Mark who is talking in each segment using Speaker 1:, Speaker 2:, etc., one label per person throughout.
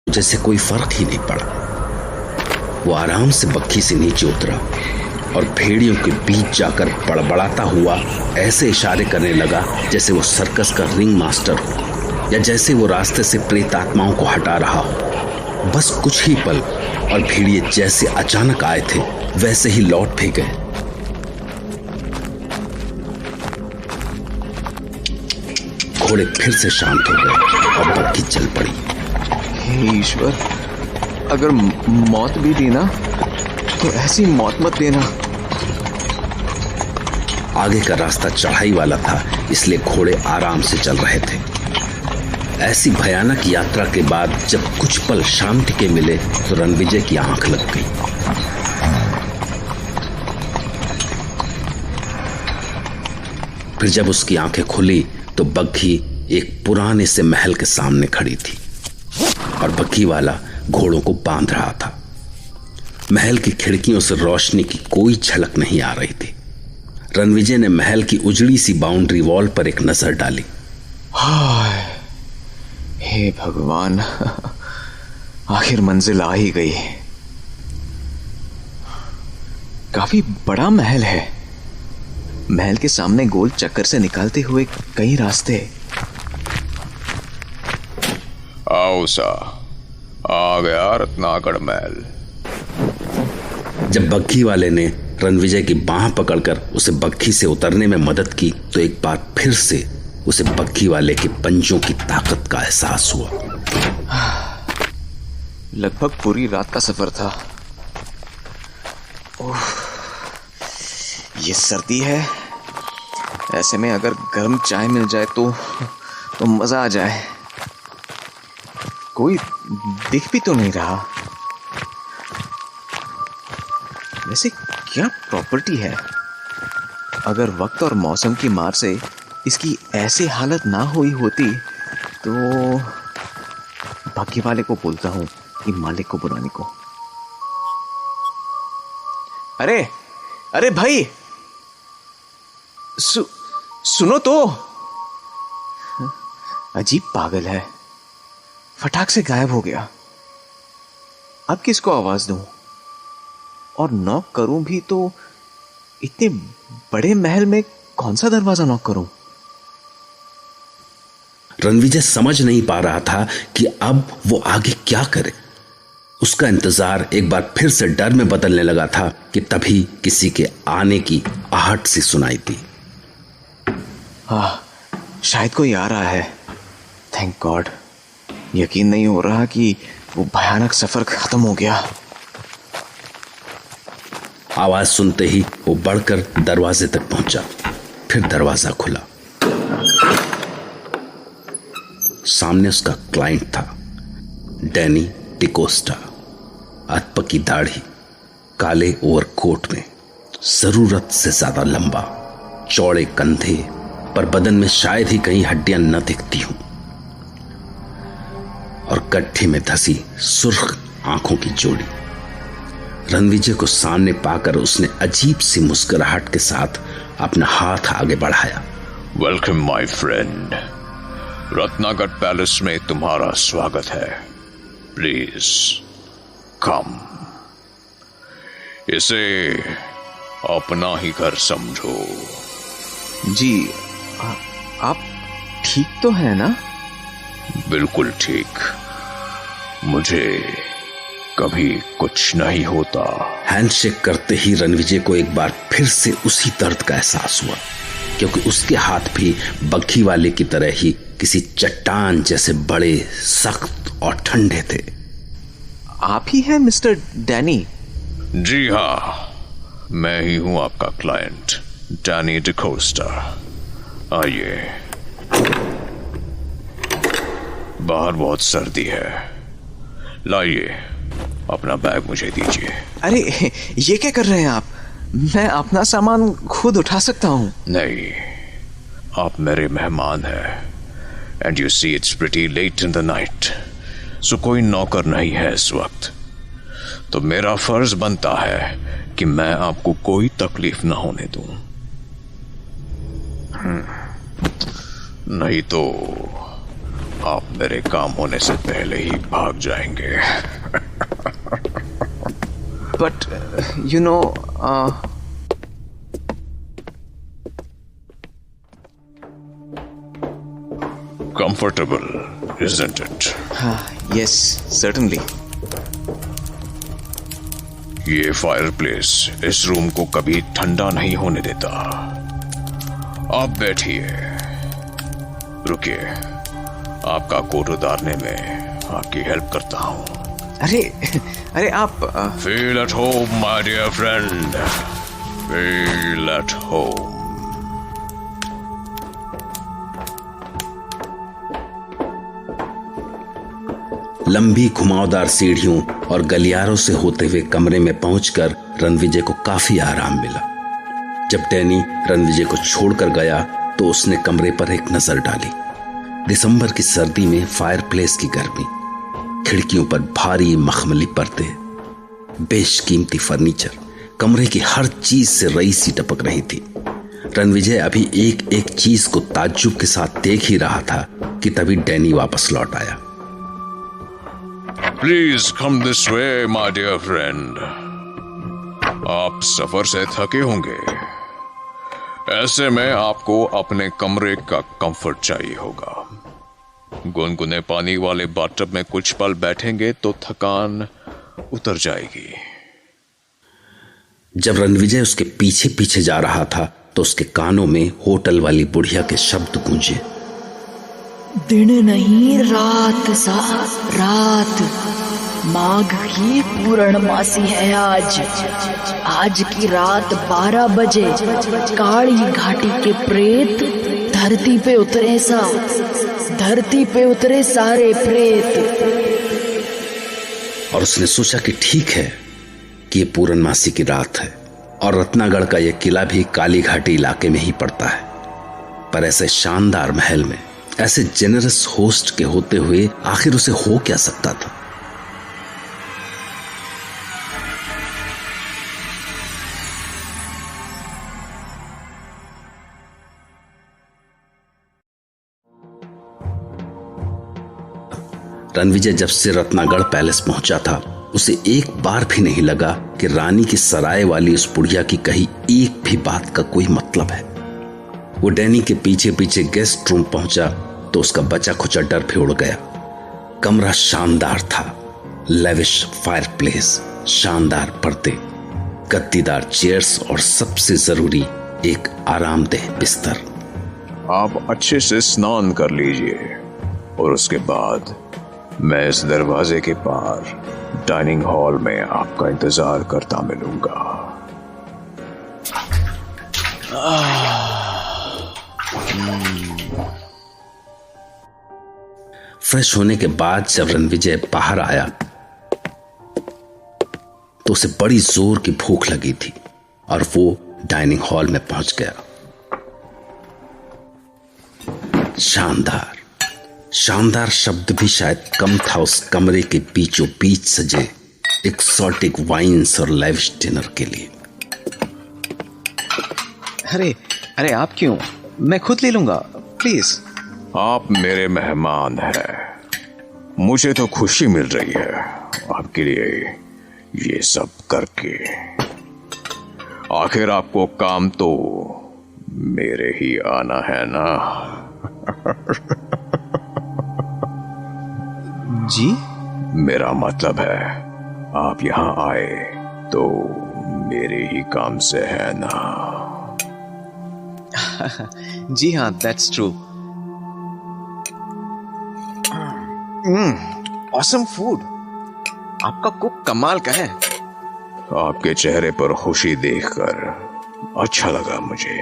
Speaker 1: जैसे कोई फर्क ही नहीं पड़ा। वो आराम से बग्घी से नीचे उतरा और भेड़ियों के बीच जाकर बड़बड़ाता हुआ ऐसे इशारे करने लगा जैसे वो सर्कस का रिंग मास्टर हो, या जैसे वो रास्ते से प्रेत आत्माओं को हटा रहा हो। बस कुछ ही पल और भेड़िए जैसे अचानक आए थे वैसे ही लौट भी गए। घोड़े फिर से शांत हो गए और बग्घी चल पड़ी।
Speaker 2: हे ईश्वर, अगर मौत भी दी ना तो ऐसी मौत मत देना।
Speaker 1: आगे का रास्ता चढ़ाई वाला था, इसलिए घोड़े आराम से चल रहे थे। ऐसी भयानक यात्रा के बाद जब कुछ पल शांति के मिले तो रणविजय की आंख लग गई। फिर जब उसकी आंखें खुली तो बग्घी एक पुराने से महल के सामने खड़ी थी और बग्घी वाला घोड़ों को बांध रहा था। महल की खिड़कियों से रोशनी की कोई झलक नहीं आ रही थी। रणविजय ने महल की उजड़ी सी बाउंड्री वॉल पर एक नजर डाली।
Speaker 2: हाय, हे भगवान, आखिर मंजिल आ ही गई। काफी बड़ा महल है। महल के सामने गोल चक्कर से निकालते हुए कई रास्ते।
Speaker 3: आओ सा, आ गया रत्नागढ़ महल।
Speaker 1: जब बग्घी वाले ने रणविजय की बांह पकड़कर उसे बग्घी से उतरने में मदद की तो एक बार फिर से उसे बग्घी वाले के पंजों की ताकत का एहसास हुआ।
Speaker 2: लगभग पूरी रात का सफर था। ये सर्दी है, ऐसे में अगर गर्म चाय मिल जाए तो मजा आ जाए। कोई दिख भी तो नहीं रहा। वैसे क्या प्रॉपर्टी है? अगर वक्त और मौसम की मार से इसकी ऐसी हालत ना हुई होती तो बग्घी वाले को बोलता हूं कि मालिक को बुलाने को। अरे भाई, सुनो तो। अजीब पागल है, फटाक से गायब हो गया। अब किसको आवाज दूं और नॉक करूं भी तो इतने बड़े महल में कौन सा दरवाजा नॉक करूं?
Speaker 1: रणविजय समझ नहीं पा रहा था कि अब वो आगे क्या करे। उसका इंतजार एक बार फिर से डर में बदलने लगा था कि तभी किसी के आने की आहट सी सुनाई दी।
Speaker 2: शायद कोई आ रहा है। Thank God. यकीन नहीं हो रहा कि वो भयानक सफर खत्म हो गया।
Speaker 1: आवाज सुनते ही वो बढ़कर दरवाजे तक पहुंचा। फिर दरवाजा खुला। सामने उसका क्लाइंट था, डैनी डिकोस्टा। अधपकी दाढ़ी, काले ओवरकोट में, जरूरत से ज्यादा लंबा, चौड़े कंधे, पर बदन में शायद ही कहीं हड्डियां न दिखती हों, और गड्ढे में धसी सुर्ख आंखों की जोड़ी। रणविजय को सामने पाकर उसने अजीब सी मुस्कुराहट के साथ अपना हाथ आगे बढ़ाया।
Speaker 3: Welcome my friend, Ratnagarh palace में तुम्हारा स्वागत है। Please come. इसे अपना ही घर समझो।
Speaker 2: जी, आप ठीक तो है ना?
Speaker 3: बिल्कुल ठीक। मुझे कभी कुछ नहीं होता।
Speaker 1: हैंडशेक करते ही रणविजय को एक बार फिर से उसी दर्द का एहसास हुआ, क्योंकि उसके हाथ भी बग्घी वाले की तरह ही किसी चट्टान जैसे बड़े, सख्त और ठंडे थे।
Speaker 2: आप ही हैं मिस्टर डैनी?
Speaker 3: जी हाँ, मैं ही हूं आपका क्लाइंट, डैनी डिकोस्टा। आइए। बाहर बहुत सर्दी है। लाइए, अपना बैग मुझे दीजिए।
Speaker 2: अरे, ये क्या कर रहे हैं आप? मैं अपना सामान खुद उठा सकता हूं।
Speaker 3: नहीं, आप मेरे मेहमान हैं। And you see it's pretty late in the night, so कोई नौकर नहीं है इस वक्त, तो मेरा फर्ज बनता है कि मैं आपको कोई तकलीफ ना होने दूं। नहीं तो आप मेरे काम होने से पहले ही भाग जाएंगे।
Speaker 2: But you know,
Speaker 3: Comfortable, isn't it?
Speaker 2: Yes certainly.
Speaker 3: ये फायरप्लेस इस रूम को कभी ठंडा नहीं होने देता। आप बैठिए, रुकिए, आपका कोट उतारने में आपकी हेल्प करता हूं।
Speaker 2: अरे आप
Speaker 3: feel at home my dear friend, feel at home.
Speaker 1: लंबी घुमावदार सीढ़ियों और गलियारों से होते हुए कमरे में पहुंचकर रणविजय को काफी आराम मिला। जब डैनी रणविजय को छोड़कर गया तो उसने कमरे पर एक नजर डाली। दिसंबर की सर्दी में फायरप्लेस की गर्मी, खिड़कियों पर भारी मखमली पर्दे, बेशकीमती फर्नीचर, कमरे की हर चीज से रईसी टपक रही थी। रणविजय अभी एक एक चीज को ताज्जुब के साथ देख ही रहा था कि तभी डैनी वापस लौट आया।
Speaker 3: Please come this way my dear friend. आप सफर से थके होंगे, ऐसे में आपको अपने कमरे का कंफर्ट चाहिए होगा। गुनगुने पानी वाले बाथटब में कुछ पल बैठेंगे तो थकान उतर जाएगी।
Speaker 1: जब रणविजय उसके पीछे पीछे जा रहा था तो उसके कानों में होटल वाली बुढ़िया के शब्द गूंजे।
Speaker 4: दिन नहीं रात सा रात, माघ की पूर्णमासी है आज की रात 12 बजे काली घाटी के प्रेत धरती पे उतरे सारे प्रेत।
Speaker 1: और उसने सोचा कि ठीक है कि ये पूर्णमासी की रात है और रत्नागढ़ का यह किला भी काली घाटी इलाके में ही पड़ता है। पर ऐसे शानदार महल में ऐसे जेनरस होस्ट के होते हुए आखिर उसे हो क्या सकता था। रणविजय जब से रत्नागढ़ पैलेस पहुंचा था उसे एक बार भी नहीं लगा कि रानी की सराय वाली उस बुढ़िया की कही एक भी बात का कोई मतलब है। वो डैनी के पीछे पीछे गेस्ट रूम पहुंचा तो उसका बचा खुचा डर भी उड़ गया। कमरा शानदार था, लेविश फायरप्लेस, शानदार पर्दे, गद्दीदार चेयर्स और सबसे जरूरी एक आरामदेह बिस्तर।
Speaker 3: आप अच्छे से स्नान कर लीजिए और उसके बाद मैं इस दरवाजे के पार डाइनिंग हॉल में आपका इंतजार करता मिलूंगा।
Speaker 1: फ्रेश होने के बाद जब रणविजय बाहर आया तो उसे बड़ी जोर की भूख लगी थी और वो डाइनिंग हॉल में पहुंच गया। शानदार शानदार शब्द भी शायद कम था उस कमरे के बीचों बीच सजे एक्सोटिक वाइन्स और लेविश डिनर के लिए।
Speaker 2: अरे आप क्यों? मैं खुद ले लूंगा, प्लीज।
Speaker 3: आप मेरे मेहमान हैं, मुझे तो खुशी मिल रही है आपके लिए ये सब करके। आखिर आपको काम तो मेरे ही आना है ना।
Speaker 2: जी?
Speaker 3: मेरा मतलब है आप यहां आए तो मेरे ही काम से है ना।
Speaker 2: जी हाँ, दैट्स ट्रू। Awesome food. आपका कुक कमाल का है।
Speaker 3: आपके चेहरे पर खुशी देखकर अच्छा लगा मुझे।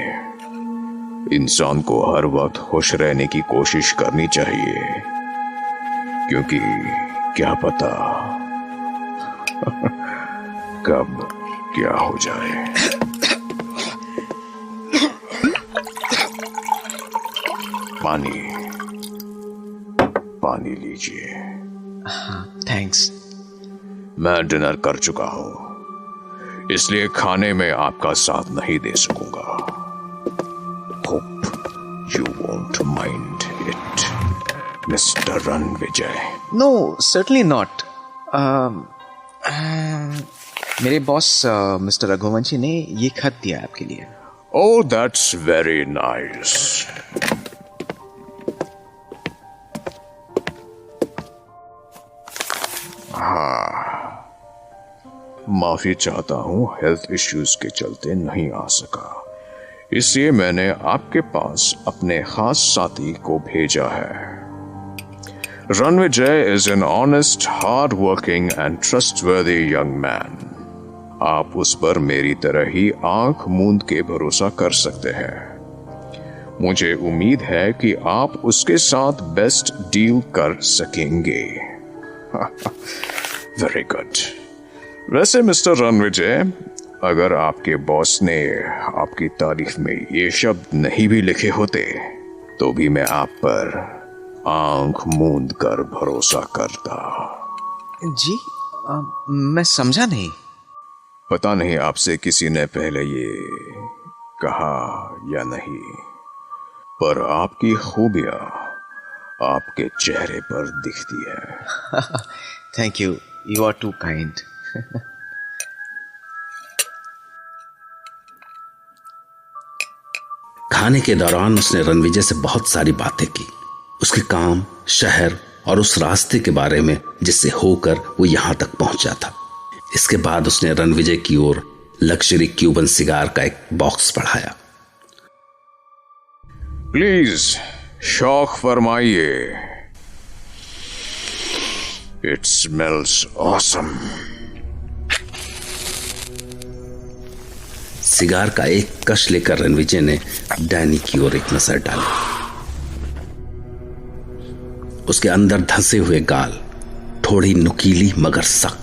Speaker 3: इंसान को हर वक्त खुश रहने की कोशिश करनी चाहिए, क्योंकि क्या पता कब क्या हो जाए। पानी लीजिए।
Speaker 2: थैंक्स।
Speaker 3: मैं डिनर कर चुका हूं, इसलिए खाने में आपका साथ नहीं दे सकूंगा। Hope you won't mind it. Mister Ranvijay.
Speaker 2: No, certainly not. मेरे बॉस मिस्टर रघुवंशी ने ये खत दिया है आपके लिए।
Speaker 3: Oh, that's very nice. माफी चाहता हूं, हेल्थ इश्यूज के चलते नहीं आ सका, इसलिए मैंने आपके पास अपने खास साथी को भेजा है। Ranvijay is an honest, hard working and trustworthy young man. आप उस पर मेरी तरह ही आंख मूंद के भरोसा कर सकते हैं। मुझे उम्मीद है कि आप उसके साथ बेस्ट डील कर सकेंगे। Very good. वैसे मिस्टर रणविजय, अगर आपके बॉस ने आपकी तारीफ में ये शब्द नहीं भी लिखे होते तो भी मैं आप पर आंख मूंद कर भरोसा करता।
Speaker 2: जी, मैं समझा नहीं।
Speaker 3: पता नहीं आपसे किसी ने पहले ये कहा या नहीं, पर आपकी खूबियां आपके चेहरे पर दिखती है।
Speaker 2: Thank you, you are too kind.
Speaker 1: खाने के दौरान उसने रणविजय से बहुत सारी बातें की, उसके काम, शहर और उस रास्ते के बारे में जिससे होकर वो यहां तक पहुंचा था। इसके बाद उसने रणविजय की ओर लग्जरी क्यूबन सिगार का एक बॉक्स बढ़ाया।
Speaker 3: प्लीज शौक फरमाइए। It smells awesome.
Speaker 1: सिगार का एक कश लेकर रणविजय ने डैनी की ओर एक नजर डाली। उसके अंदर धंसे हुए गाल, थोड़ी नुकीली मगर सख्त,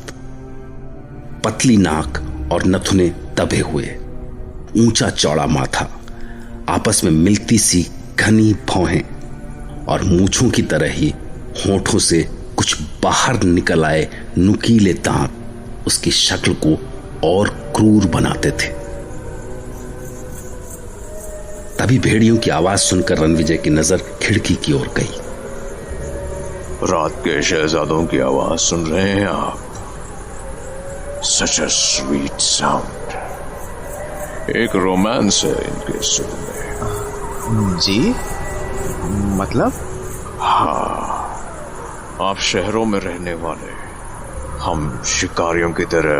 Speaker 1: पतली नाक और नथुने दबे हुए, ऊंचा चौड़ा माथा, आपस में मिलती सी घनी भौहें और मूंछों की तरह ही होठों से कुछ बाहर निकल आए नुकीले दांत उसकी शक्ल को और क्रूर बनाते थे। तभी भेड़ियों की आवाज सुनकर रणविजय की नजर खिड़की की ओर गई।
Speaker 3: रात के शहजादों की आवाज सुन रहे हैं आप? Such a sweet sound. एक रोमांस है इनके सुर में।
Speaker 2: जी, मतलब?
Speaker 3: हाँ, आप शहरों में रहने वाले हम शिकारियों की तरह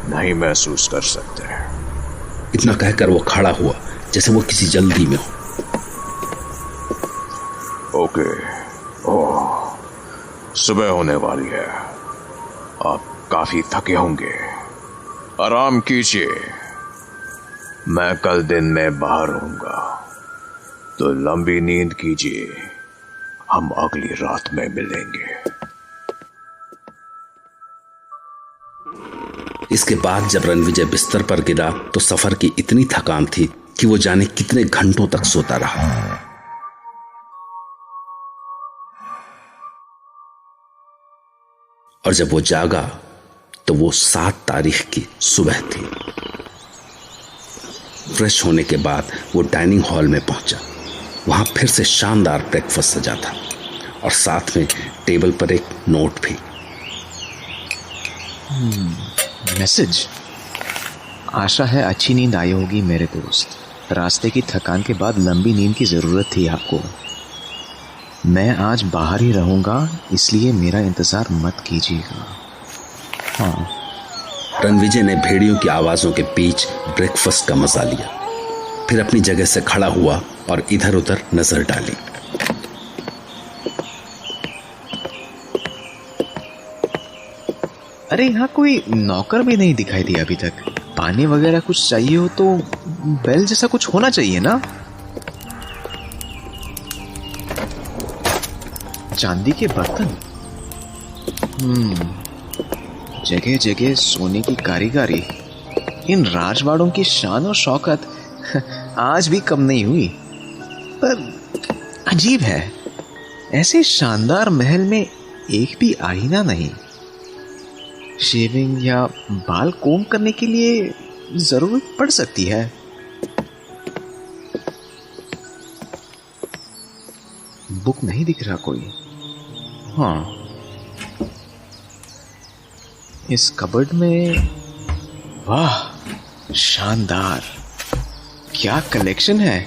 Speaker 3: नहीं महसूस कर सकते।
Speaker 1: इतना कहकर वो खड़ा हुआ जैसे वो किसी जल्दी में हो।
Speaker 3: ओके, ओह, सुबह होने वाली है, आप काफी थके होंगे, आराम कीजिए। मैं कल दिन में बाहर रहूंगा, तो लंबी नींद कीजिए, हम अगली रात में मिलेंगे।
Speaker 1: इसके बाद जब रणविजय बिस्तर पर गिरा तो सफर की इतनी थकान थी कि वो जाने कितने घंटों तक सोता रहा। और जब वो जागा तो वो 7 तारीख की सुबह थी। फ्रेश होने के बाद वो डाइनिंग हॉल में पहुंचा। वहां फिर से शानदार ब्रेकफास्ट सजा था और साथ में टेबल पर एक नोट भी।
Speaker 2: मैसेज। आशा है अच्छी नींद आई होगी मेरे दोस्त। रास्ते की थकान के बाद लंबी नींद की जरूरत थी आपको। मैं आज बाहर ही रहूंगा, इसलिए मेरा इंतजार मत कीजिएगा। हाँ।
Speaker 1: रणविजय ने भेड़ियों की आवाजों के बीच ब्रेकफास्ट का मजा लिया, फिर अपनी जगह से खड़ा हुआ और इधर उधर नजर डाली।
Speaker 2: अरे यहाँ कोई नौकर भी नहीं दिखाई दिया अभी तक। पानी वगैरह कुछ चाहिए हो तो बेल जैसा कुछ होना चाहिए ना। चांदी के बर्तन, जगह जगह सोने की कारीगरी। इन राजवाड़ों की शान और शौकत आज भी कम नहीं हुई। पर अजीब है, ऐसे शानदार महल में एक भी आईना नहीं। शेविंग या बाल कोम करने के लिए जरूरत पड़ सकती है। बुक नहीं दिख रहा कोई। हाँ, इस कबर्ड में, वाह शानदार, क्या कलेक्शन है।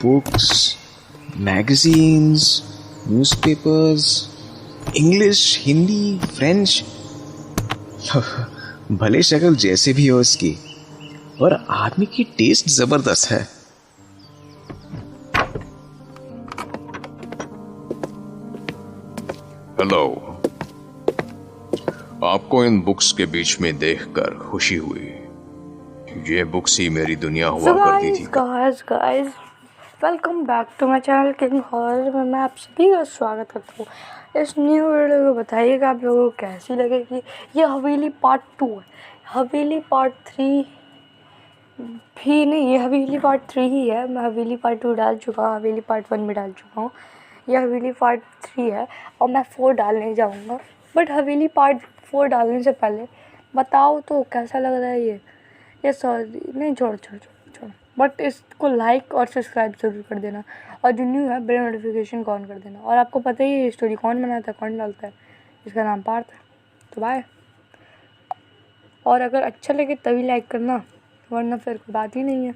Speaker 2: Books, magazines, newspapers, English, Hindi, French. भले शक्ल जैसे भी हो इसकी, और आदमी की टेस्ट जबरदस्त है।
Speaker 3: हेलो। आपको इन बुक्स के बीच में देखकर खुशी हुई। ये बुक्स ही मेरी दुनिया हुआ करती थी।
Speaker 5: Guys welcome back to my channel king horror में मैं आप सभी का स्वागत करता हूँ। इस न्यू वीडियो को बताइएगा आप लोगों को कैसी लगेगी। ये हवेली पार्ट 2 है। हवेली पार्ट 3 भी नहीं, ये हवेली पार्ट 3 ही है। मैं हवेली पार्ट 2 डाल चुका हूँ, हवेली पार्ट 1 भी डाल चुका हूँ। यह हवेली पार्ट 3 है और मैं 4 डालने जाऊँगा। बट हवेली पार्ट 4 डालने से पहले बताओ तो कैसा लग रहा है ये सॉरी नहीं, छोड़ बट इसको लाइक और सब्सक्राइब ज़रूर कर देना, और जो न्यू है बेल नोटिफिकेशन को ऑन कर देना। और आपको पता ही है स्टोरी कौन बनाता है, कौन डालता है, इसका नाम पार्थ है। तो बाय। और अगर अच्छा लगे तभी लाइक करना, वरना फिर कोई बात ही नहीं है।